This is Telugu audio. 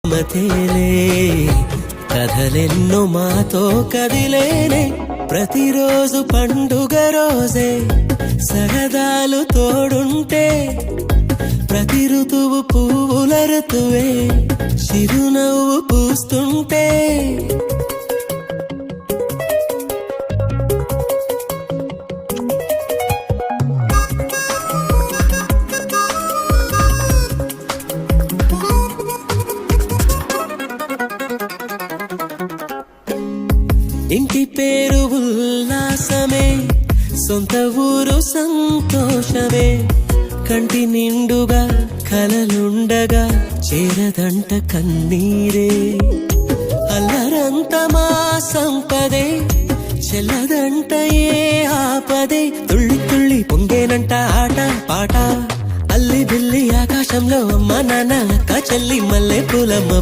మతేలే కథలెన్నో మాతో కదిలేనే ప్రతిరోజు పండుగ రోజే సరదాలు తోడుంటే ప్రతి ఋతువు పువ్వుల ఋతువే చిరునవ్వు పూస్తుంటే ఇంటి పేరు ఉల్లాసమే సొంత ఊరు సంతోషమే కంటి నిండుగా కలలుండగా చేరదంట కన్నీరే అల్లరంత మా సంపదే చెల్లదంట ఏ ఆపదే తుళ్ళి తుళ్ళి పొంగేనంట ఆట పాట అల్లి బిల్లి ఆకాశంలో అమ్మ నాన్న అక్క చెల్లి మల్లె పూలమ్మ